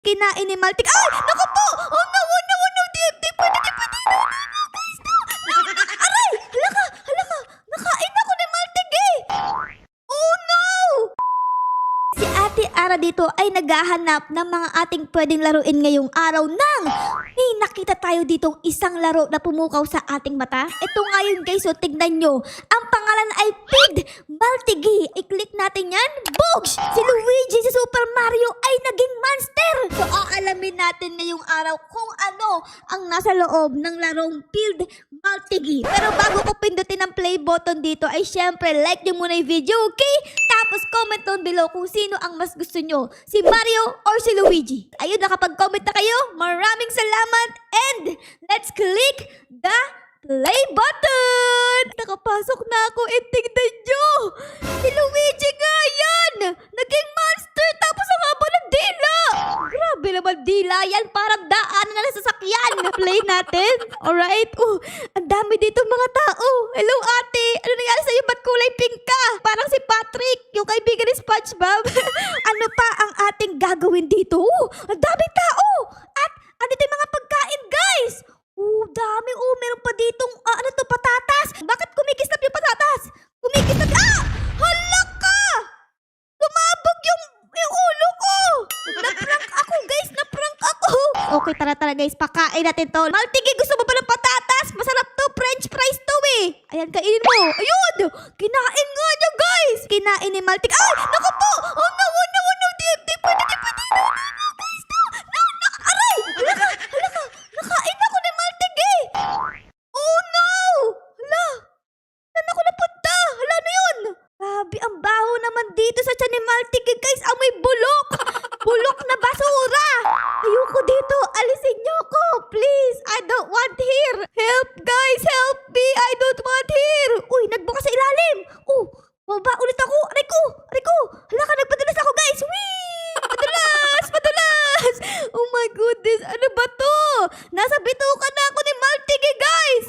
Kinain ni Maltig. Ay! Naku po! Oh no! Oh no! Oh no! Di pwede! Di pwede! No! No! No! Guys! No! No! Aray! Hala ka! Hala ka! Nakain ako ni Maltig eh! Oh no! Si Ate Ara dito ay naghahanap ng mga ating pwedeng laruin ngayong araw nang may nakita tayo ditong isang laro na pumukaw sa ating mata. Ito nga yun guys, so tignan nyo. Ang pangalan ay Pig Maltigi. I-click natin yan. Boogs! Si Luigi si Super Mario ay naging monster. So aalamin natin ngayong araw kung ano ang nasa loob ng larong Pig Maltigi. Pero bago ko pindutin ang play button dito ay syempre like nyo muna yung video, okay? Tapos comment down below kung sino ang mas gusto nyo, si Mario or si Luigi. Ayun, nakapag-comment na kayo. Maraming salamat and let's click the play button! Nakapasok na ako and tignan nyo! Si Luigi nga yan! Naging monster tapos ang haba ng dila! Grabe naman dila yan, parang daan na ng sasakyan. Play natin, alright? Ang dami dito mga tao. Hello ate, ano nangyari sa'yo? Ba't kulay pink ka? Parang si Patrick, yung kaibigan ni SpongeBob. Ano pa ang ating gagawin dito? Ang daming tao! At ano ito yung mga pagkain guys? Dami. Meron pa ditong, ano to, patatas. Bakit kumikislap yung patatas? Kumikislap, hala ka! Lumabog yung ulo ko! Naprank ako guys, naprank ako! Okay, tara guys, pakain natin to. Maltigi, gusto mo ba ng patatas? Masarap to, french fries to eh. Ayan, kainin mo. Ayun! Kinain nga niya guys! Kinain ni Maltigi. Ay! Naku po! Oh no! Oh no! Oh no! Di pwede! Di pwede! No! No! No! Guys! No! No! No! Aray! Hala ka! Hala ka! Nakain ako ni Maltigi! Oh no! Hala! Saan ako napunta? Hala na yun! Grabe, ang baho naman dito sa tiyan ni Maltigi guys. Amoy bulok! Bulok na basura! Ayoko dito! Alisin niyo ko! Please! I don't want here! Help guys! Help me! I don't want here! Uy, nagbukas sa ilalim! Baba ulit ako! Aray ko! Aray ko! Hala ka, nagpadulas ako guys! Whee! Padulas! Padulas! Oh my goodness! Ano ba to? Nasa bitukan na ako ni Maltigi guys!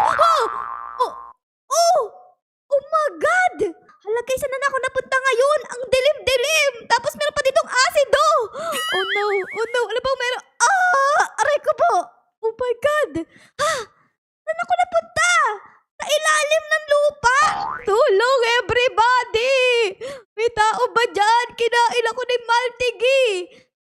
Oh my God! Hala guys, saan na ako napunta ngayon? Ang dilim-dilim! Tapos meron pa ditong asido! Oh no! Oh no! Ano ba meron? Aray ko po! Oh my God! Saan ako napunta? Sa ilalim ng lupa! Tulong everybody! May tao ba dyan? Kinain ako ni Maltigi!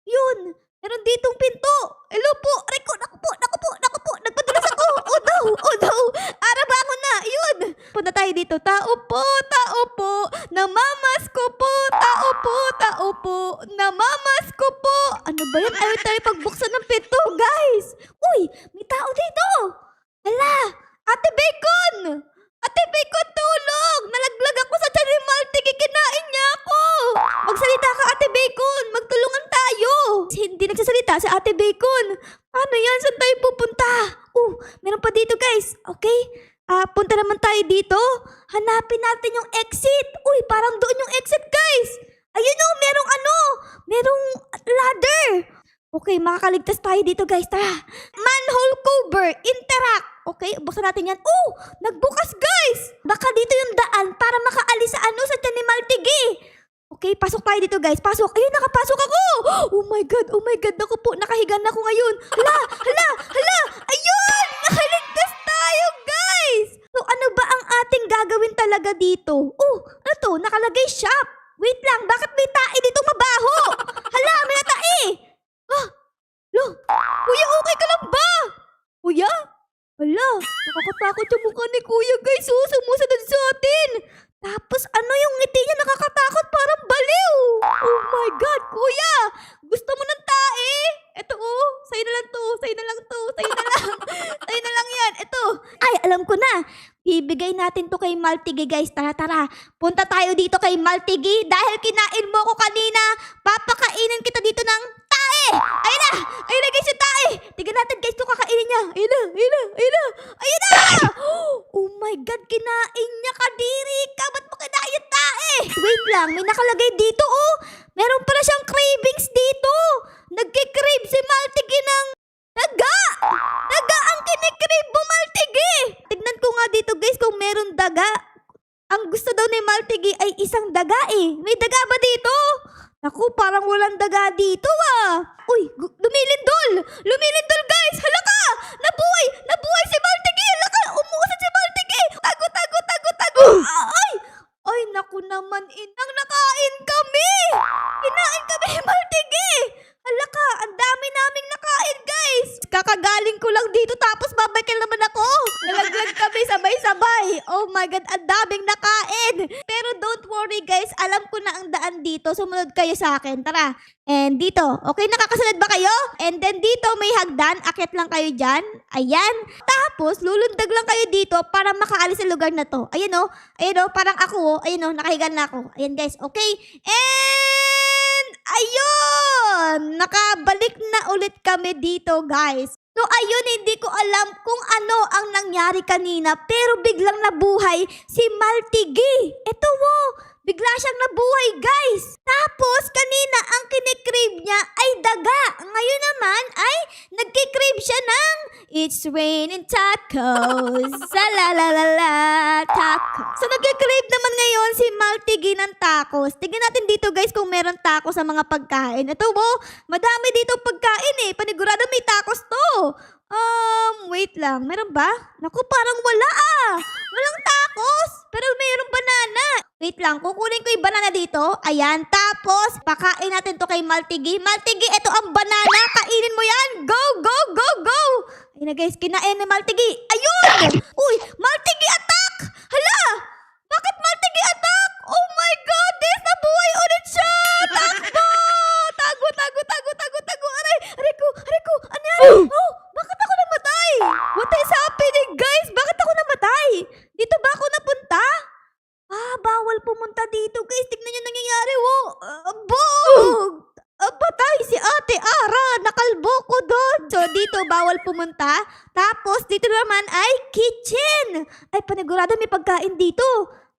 Yun! Meron ditong pinto! Hello po! Aray ko! Naku po! Naku po! Naku po! Nagpadulas ako! Oh no! Oh no! Ara, bangon na! Yun! Punta tayo dito. Tao po! Tao po! Namamasko po! Tao po! Tao po! Namamasko po! Ano ba yan? Ayaw tayo pagbuksan ng pinto, guys! Uy! May tao dito! Hala! Ate Bacon! Ate Bacon, tulong! Nalaglag ako sa tiyan ni Maltigi. Kinain niya ako! Magsalita ka, Ate Bacon! Magtulungan tayo! Hindi nagsasalita si Ate Bacon. Paano yan? Saan tayo pupunta? Meron pa dito, guys. Okay? Punta naman tayo dito. Hanapin natin yung exit. Uy, parang doon yung exit, guys. Ayun o, merong ladder. Okay, makakaligtas tayo dito, guys. Tara. Manhole cover. Interact. Okay, buksan natin yan. Nagbukas, guys. Baka dito yung daan para makaalis sa sa tiyan ni Maltigi. Okay, pasok tayo dito, guys. Pasok. Ayun, nakapasok ako. Oh my God. Oh my God. Naku po, nakahiga na ako ngayon. Hala. Ayun, nakaligtas tayo, guys. So, ano ba ang ating gagawin talaga dito? Ano to? Nakalagay shop. Wait lang, bakit may tae dito mabaho? Hala, may tae. Kuya, okay ka lang ba? Kuya? Hala, nakakatakot yung mukha ni Kuya, guys. Sumusunod sa atin. Tapos ano yung ngiti niya, nakakatakot, parang baliw. Oh my God, Kuya! Gusto mo ng tae? Ito sa'yo na lang to, sa'yo na lang to, sa'yo na lang. Sa'yo na lang yan, ito. Ay, alam ko na. Bibigay natin to kay Maltigi, guys. Tara. Punta tayo dito kay Maltigi. Dahil kinain mo ko kanina, papakainin kita dito ng tae. Ayun na guys yung tae. Tignan natin guys kung kakainin niya. Ayun na. Oh my God, kinain niya, kadiri ka. Ba't mo kinain yung tae? Wait lang, may nakalagay dito Meron pala siyang cravings dito. Nagkikrave si Maltigi ng daga. Daga ang kinikrave mo, Maltigi. Tignan ko nga dito guys kung meron daga. Ang gusto daw ni Maltigi ay isang daga eh. May daga ba dito? Naku, parang walang daga dito ah. Uy, lumilindol! Lumilindol guys! Hala ka! Nabuhay! Nabuhay si Maltigi! Hala ka! Umuusad si Maltigi! Tago, tago, tago, tago! Ay! Ay, naku naman inang, nakain kami! Kinain kami ni Maltigi! Hala ka, ang dami naming nakain guys! Kakagaling ko lang dito tapos babalik naman ako! Nalaglag kami sabay-sabay! Oh my God, ang daming nakain! Pero don't worry guys, alam ko na ang daan dito. Sumunod kayo sa akin, tara! And dito, okay, nakakasunod ba kayo? And then dito may hagdan, akit lang kayo dyan. Ayan. Tapos, lulundag lang kayo dito para makaalis sa lugar na to. Ayan o, parang ako, ayan o, nakahiga na ako. Ayan guys, okay? And, ayun! Nakabalik na ulit kami dito guys. So ayun, hindi ko alam kung ano ang nangyari kanina pero biglang nabuhay si Maltigi. Ito wo, bigla siyang nabuhay guys. Tapos kanina ang kinikrave niya ay daga. Ngayon naman ay nagkikrave siya ng It's raining tacos. Salalalala tacos. So nagkikrave naman ngayon si Maltigi ng tacos. Tignan natin dito guys kung meron tacos sa mga pagkain. Ito wo, madami dito pagkain eh. Panigurado may tacos to. Wait lang. Meron ba? Naku, parang wala ah. Walang tacos. Pero mayroong banana. Wait lang. Kukunin ko yung banana dito. Ayan. Tapos, pakain natin to kay Maltigi. Maltigi, ito ang banana. Kainin mo yan. Go, go, go, go. Ayun na guys, kinain ni Maltigi. Ayun! Uy, Maltigi attack! Hala! Bakit Maltigi attack? Oh my goodness! Nabuhay ulit siya! Takbo! Tago, tago, tago, tago, tago. Aray! Aray ko! Aray ko! Ano yan? Oh! Bakit ako namatay? What is happening, guys? Bakit ako namatay? Dito ba ako napunta? Bawal pumunta dito, guys. Tignan nyo nangyayari, wo. Bog! Patay si Ate Ara. Nakalbo ko doon. So, dito bawal pumunta. Tapos, dito naman ay kitchen. Ay, panigurado may pagkain dito.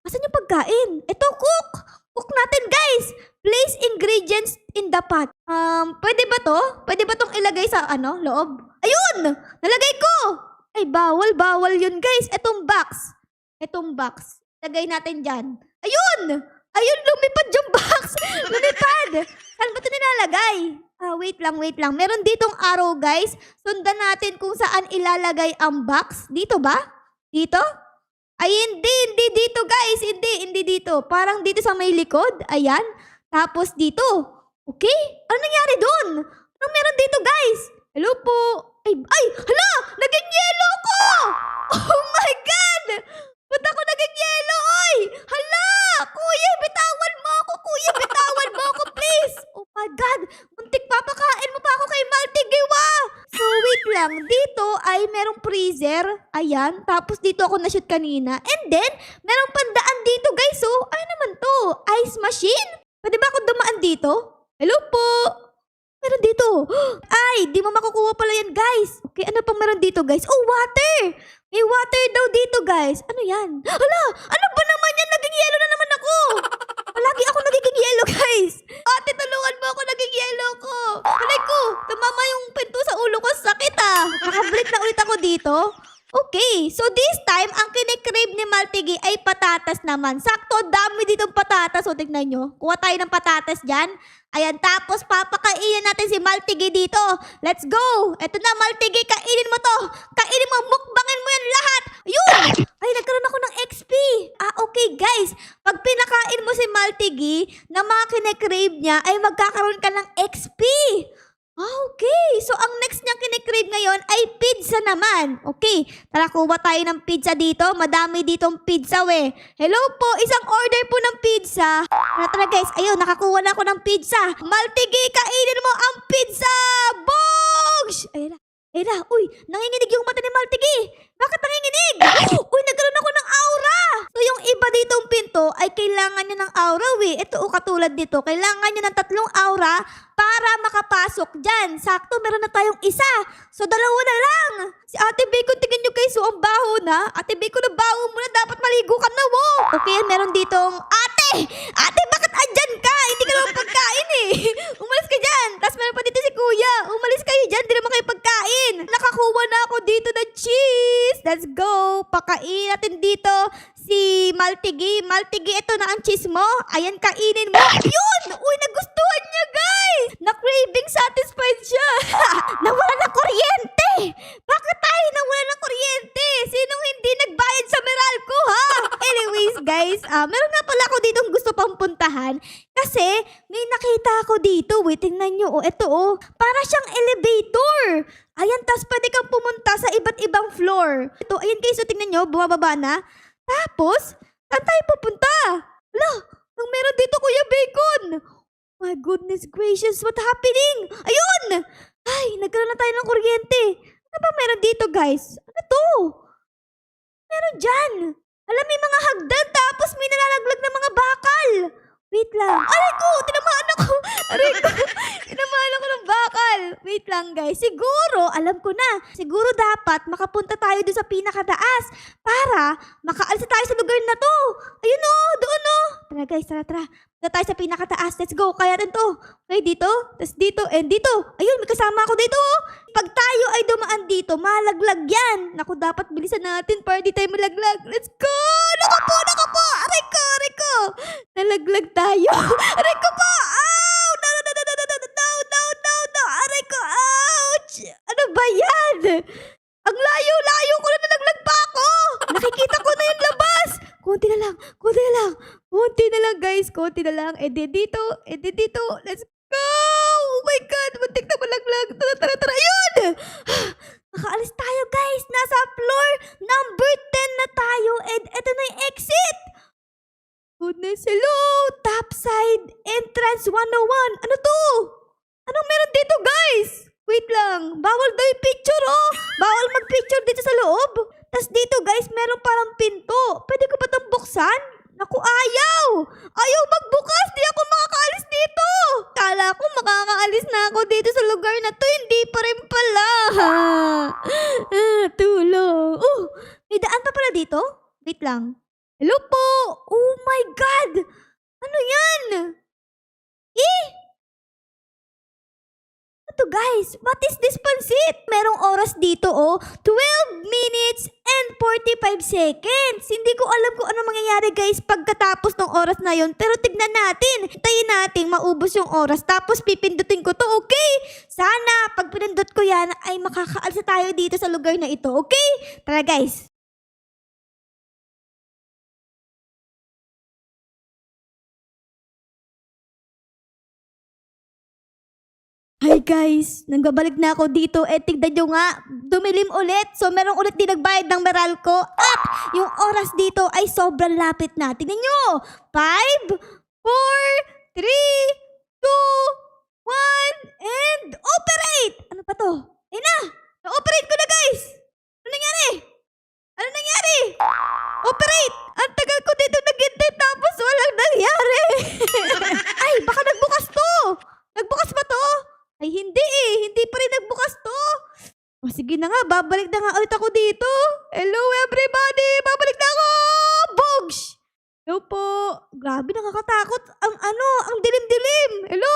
Asan yung pagkain? Ito, cook. Cook natin, guys. Place ingredients in the pot. Pwede ba to? Pwede ba tong ilagay sa loob? Ayun! Nalagay ko! Ay, bawal yun, guys. Etong box. Lagay natin dyan. Ayun! Ayun, lumipad yung box! Lumipad! Saan ba ito nilalagay? Wait lang. Meron ditong arrow, guys. Sundan natin kung saan ilalagay ang box. Dito ba? Dito? Ay, hindi dito, guys. Hindi dito. Parang dito sa may likod. Ayan. Tapos dito. Okay? Ano nangyari doon? Anong meron dito, guys? Hello po. Ay, hala! Naging yellow ko! Oh my God! Ba't ako naging yellow, oy? Hala! Kuya, bitawan mo ako! Kuya, bitawan mo ako, please! Oh my God! Muntik papakain mo pa ako kay Maltigi, wa! So, wait lang. Dito ay merong freezer. Ayan. Tapos dito ako na-shoot kanina. And then, merong pandaan dito, guys. So, ano naman to? Ice machine? Pwede ba ako dumaan dito? Hello po! Meron dito. Ay, di mo makukuha pala yan, guys. Okay, ano pang meron dito, guys? Oh, water! May water daw dito, guys. Ano yan? Hala! Ano ba naman yan? Naging yellow na naman ako! Palagi ako nagiging yellow, guys. Ate, tulungan mo ako. Naging yellow ko. Halay ko. Tumama yung pinto sa ulo ko. Sakit ah. Nakabalik na ulit ako dito. Okay, so this time, ang kinikrave ni Maltigi ay patatas naman. Sakto, dami ditong patatas. O, tignan nyo. Kuha tayo ng patatas dyan. Ayan, tapos papakainin natin si Maltigi dito. Let's go! Eto na, Maltigi, kainin mo to. Kainin mo, mukbangin mo yan lahat. Ayun! Ay, nagkaroon ako ng XP. Okay guys. Pag pinakain mo si Maltigi na mga kinikrave niya, ay magkakaroon ka ng XP. Okay. So, ang next niyang kinikrave ngayon ay pizza naman. Okay. Tara, kuha tayo ng pizza dito. Madami ditong pizza, we. Hello po. Isang order po ng pizza. Tara guys. Ayun, nakakuha na ako ng pizza. Maltigi, kainin mo ang pizza! Bogs! Ayun na. Uy, nanginginig yung mata ni Maltigi. Bakit nanginginig? Uy, nagkaroon ako ng aura. So, yung iba ditong pinto ay kailangan nyo ng aura, we. Ito, katulad dito. Kailangan nyo ng 3 aura para makapasok dyan. Sakto, meron na tayong isa. So, 2 na lang. Si Ate Bacon, tingin nyo guys, so ang baho na. Ate Bacon, ang baho mo na. Dapat maligo ka na, wo. Okay, meron ditong, Ate, bakit andyan ka? Hindi ka naman pagkain eh. Umalis ka dyan. Tapos meron pa dito si Kuya. Umalis kayo dyan, di naman kayo pagkain. kain. Nakakuha na ako dito ng cheese. Let's go. Pakain natin dito si Maltigi. Maltigi, ito na ang cheese mo. Ayan, kainin mo. Yun! Uy, nagustuhan niya, guys. Na-craving satisfied siya. Nawala ng kuryente. Bakit tayo nawala ng kuryente? Sinong hindi nagbayad sa Meralco, ha? Anyways, guys, meron nga pala ako ditong gusto pang puntahan. Kasi, may nakita ako dito. Wait, tingnan nyo. Oh, ito, oh. Para siyang elevator. Ayan, tas pwede kang pumunta sa iba't ibang floor. Ito, ayan guys, so tingnan nyo, bumababa na. Tapos, saan tayo pupunta? Hala, ang meron dito, Kuya Bacon. My goodness gracious, what happening? Ayun! Ay, nagkaroon na tayo ng kuryente. Ano ba meron dito, guys? Ano to? Meron dyan. Alam, may mga hagdan, tapos may nalalaglag na mga bakal. Wait lang. Aray ko! Tinamaan ako! Aray ko! Tinamaan ako ng bakal. Wait lang, guys. Siguro, alam ko na. Siguro dapat makapunta tayo doon sa pinakataas para makaalis tayo sa lugar na to. Ayun o! Doon o! Tara guys, tara. Punta tayo sa pinakataas. Let's go. Kaya rin to. Okay, dito. Tapos dito. And dito. Ayun, may kasama ako dito. Pag tayo ay dumaan dito, malaglag yan. Naku, dapat bilisan natin para di tayo malaglag. Let's go! Naku po! Aray ko! Nalaglag tayo. Aray ko po! Ow! No! Aray ko! Ouch! Ano ba yan? Ang layo ko na nalaglag pa ako! Nakikita ko na yung labas! Konti na lang, guys. Konti na lang. E di dito. Let's go! Oh my God! Muntik na malaglag. Tara. Ayun! Nakaalis tayo, guys. Nasa floor number 10 na tayo. And eto na yung exit. Goodness, hello! Topside entrance 101. Ano to? Anong meron dito, guys? Wait lang. Bawal daw yung picture, oh. Bawal mag-picture dito sa loob. Tas dito, guys, meron parang pinto. Pwede ko ba itong buksan? Naku, ayaw! Ayaw magbukas! Di ako makakaalis dito! Kala ko makakaalis na ako dito sa lugar na to. Hindi pa rin pala. Tulong. Oh, may daan pa pala dito? Wait lang. Hello po! Oh my God! Ano yan? Ito guys, what is this pansit? Merong oras dito oh, 12 minutes and 45 seconds. Hindi ko alam kung ano mangyayari guys pagkatapos ng oras na yon. Pero tignan natin, tayin natin maubos yung oras. Tapos pipindutin ko to, okay? Sana pag pinindot ko yan ay makakaalis tayo dito sa lugar na ito, okay? Tara guys. Hi guys, nagbabalik na ako dito. Tignan nyo nga, dumilim ulit. So meron ulit din nagbayad ng Meralco. At yung oras dito ay sobrang lapit na. Tignan nyo, 5, 4, 3, 2, 1, and operate! Ano pa to? Ayun na, na-operate ko na guys. Ano nangyari? Operate! Ang tagal ko dito naghintay tapos walang nangyari. Ay, baka nagbukas to. Nagbukas ba to? Ay, hindi eh. Hindi pa rin nagbukas to. O, sige na nga. Babalik na nga ulit ako dito. Hello, everybody. Babalik na ako. Bogs! Hello po. Grabe, nakakatakot. Ang dilim-dilim. Hello?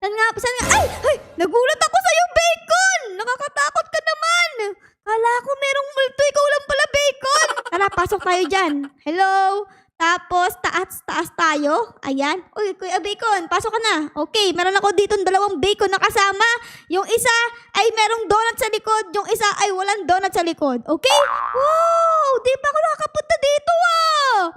Saan nga? Ay! Nagulat ako sa'yo, Bacon! Nakakatakot ka naman. Kala ko merong multo. Ikaw lang pala, Bacon. Tara, pasok tayo dyan. Hello? Tapos, taas tayo. Ayan. Uy, Kuya Bacon, pasok ka na. Okay, meron ako dito 2 bacon na kasama. Yung isa ay merong donut sa likod. Yung isa ay walang donut sa likod. Okay? Wow! Di pa ako nakakapunta dito ah!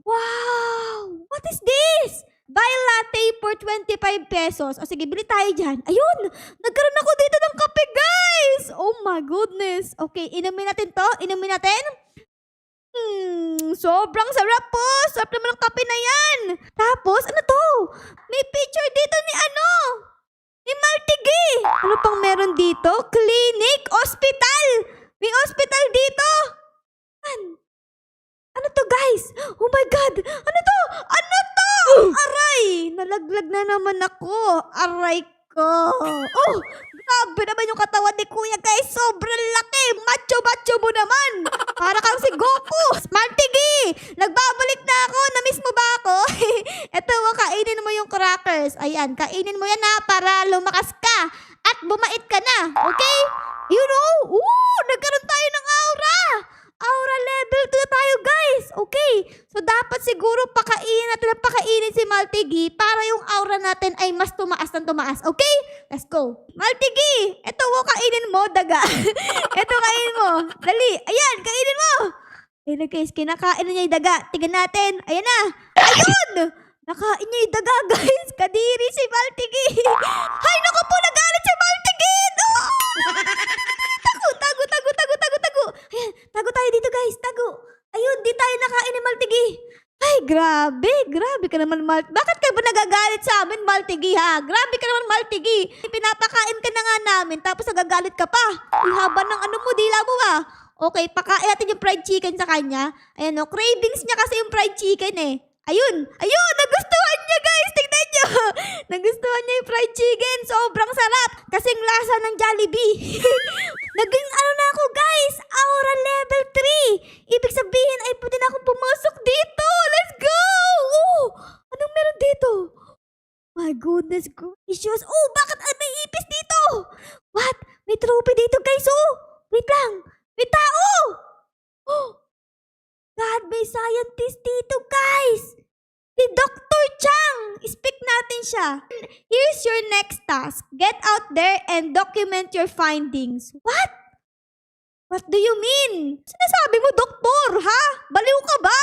Wow! What is this? Buy latte for 25 pesos. O sige, bili tayo dyan. Ayun! Nagkaroon ako dito ng kape, guys! Oh my goodness. Okay, inumin natin to. Sobrang sarap po. Sarap naman ang kape na yan. Tapos, ano to? May picture dito ni Maltigi. Ano pang meron dito? Clinic, hospital. May hospital dito. Ano to guys? Oh my God. Ano to? Aray. Nalaglag na naman ako. Aray ko. Oh, grabe naman yung katawan ni Kuya guys. Sobrang laki. Macho mo naman. Para kang si Goku. Maltigi! Nagbabalik na ako. Na-miss mo ba ako? Eto, kainin mo yung crackers. Ayan, kainin mo yan ha para lumakas ka. at bumait ka na. Okay? You know? Nagkaroon tayo ng aura. Aura level 2 na tayo, guys. Okay. So, dapat siguro pakainin si Maltigi para yung aura natin ay mas tumaas ng tumaas. Okay? Let's go. Maltigi, ito mo, kainin mo, daga. Ito, kainin mo. Dali. Ayan, kainin mo. Ayun na, guys. Kinakain na niya yung daga. Tingnan natin. Ayan na. Ayun! Nakain niya yung daga, guys. Kadiri si Maltigi. Hay, naku po, nagalit si Maltigi. Tago. Ayan, tago tayo dito, guys. Tago. Ayun, di tayo nakain ni Maltigi. Ay, grabe ka naman, Bakit ka ba nagagalit sa amin, Maltigi, ha? Grabe ka naman, Maltigi. Pinapakain ka na nga namin, tapos nagagalit ka pa. Ang haba ng dila mo, ha? Okay, pakain natin yung fried chicken sa kanya. Ayan, no, cravings niya kasi yung fried chicken, eh. Ayun, nagustuhan niya, guys. Tignan niyo. Nagustuhan niya yung fried chicken. Sobrang sarap. Kasing lasa ng Jollibee. Naging na ako, guys. Aura level 3. Ibig sabihin ay pwede na akong pumasok dito. Let's go. Anong meron dito? My goodness gracious. Bakit may ipis dito? What? May trophy dito, guys. Wait lang. May tao. God, may scientist dito, guys. Si Dr. Chang. Speak natin siya. Here's your next task. Get out there and document your findings. What? What do you mean? Sinasabi mo, doktor, ha? Baliw ka ba?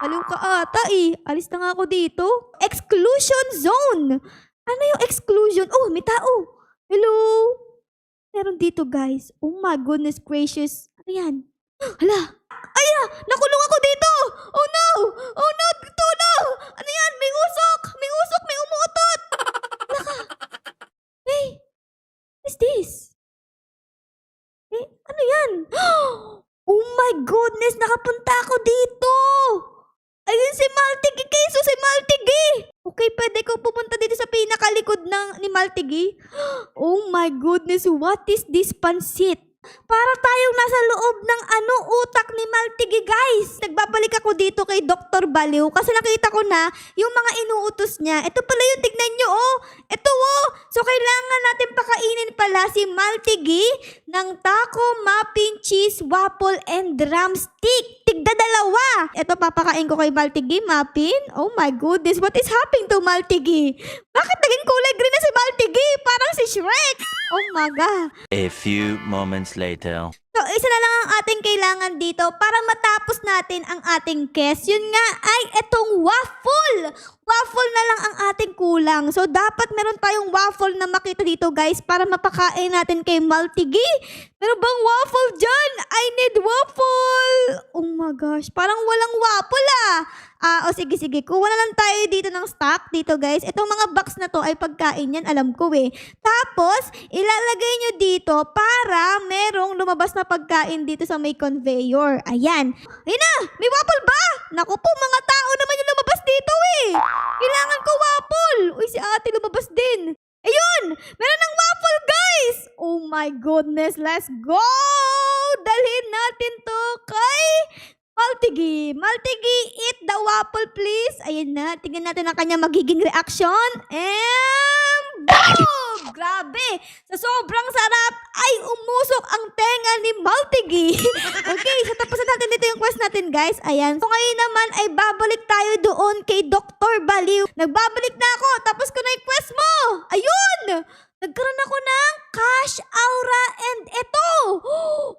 Baliw ka ata, eh. Alis na nga ako dito. Exclusion zone. Ano yung exclusion? May tao. Hello? Meron dito, guys. Oh my goodness gracious. Ano yan? Hala. Nakulong ako dito. Oh no. Tulong. Ano yan? May usok. May umuutot. Hey. What is this? Ano yan? Oh my goodness. Nakapunta ako dito. Ayun si Maltigi. Si Maltigi. Okay, pwede ko pumunta dito sa pinakalikod ni Maltigi. Oh my goodness. What is this pansit? Para tayong nasa loob ng utak ni Maltigi, guys. Nagbabalik ako dito kay Dr. Baliw kasi nakita ko na yung mga inuutos niya. Ito pala yung tignan nyo, Ito, So, kailangan natin pakainin pala si Maltigi ng taco, muffin, cheese, waffle, and drumstick. Tigda dalawa. Ito, papakain ko kay Maltigi, muffin. Oh my goodness, what is happening to Maltigi? Bakit naging kulay green na si Maltigi? Parang si Shrek. Oh my God. A few moments later. So, isa na lang ang ating kailangan dito para matapos natin ang ating quest. Yun nga ay itong waffle. Waffle na lang ang ating kulang. So, dapat meron tayong waffle na makita dito, guys, para mapakain natin kay Maltigi. Meron bang waffle dyan? I need waffle. Oh my gosh, parang walang waffle, sige. Kuha na lang tayo dito ng stock dito, guys. Itong mga box na to ay pagkain yan, alam ko eh. Tapos, ilalagay nyo dito para merong lumabas na pagkain dito sa may conveyor. Ayan. Ayun na! May waffle ba? Naku po, mga tao naman yung lumabas dito eh. Kailangan ko waffle. Uy, si ate lumabas din. Ayun! Meron ng waffle, guys! Oh my goodness, let's go! Dalhin natin to kay Maltigi. Maltigi, eat the waffle, please. Ayan na. Tingnan natin ang kanya magiging reaction. And boom! Grabe! Sa sobrang sarap ay umusok ang tenga ni Maltigi. Okay, so tapusin natin dito yung quest natin, guys. Ayan. So ngayon naman ay babalik tayo doon kay Dr. Baliw. Nagbabalik na ako. Tapos ko na yung quest mo. Ayun! Nagkaroon ako ng cash aura and ito.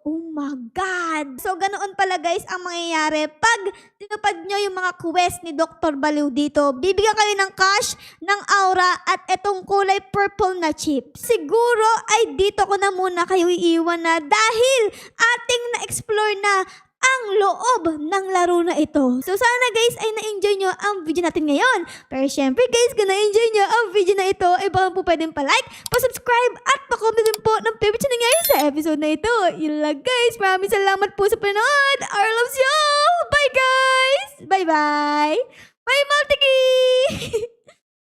Oh my God. So, ganoon pala, guys, ang mangyayari. Pag tinupad nyo yung mga quest ni Dr. Baliw dito, bibigyan kayo ng cash, ng aura, at itong kulay purple na chip. Siguro ay dito ko na muna kayo iiwan na dahil ating na-explore na ang loob ng laro na ito. So sana, guys, ay na-enjoy nyo ang video natin ngayon. Pero syempre, guys, kung na-enjoy nyo ang video na ito, ay baka po pwedeng pa-like, pa-subscribe, at pa-comment din po ng favorite na nangyari sa episode na ito. Yun lang, guys. Maraming salamat po sa panonood. Our loves you! Bye, guys! Bye-bye! Bye, Maltigi!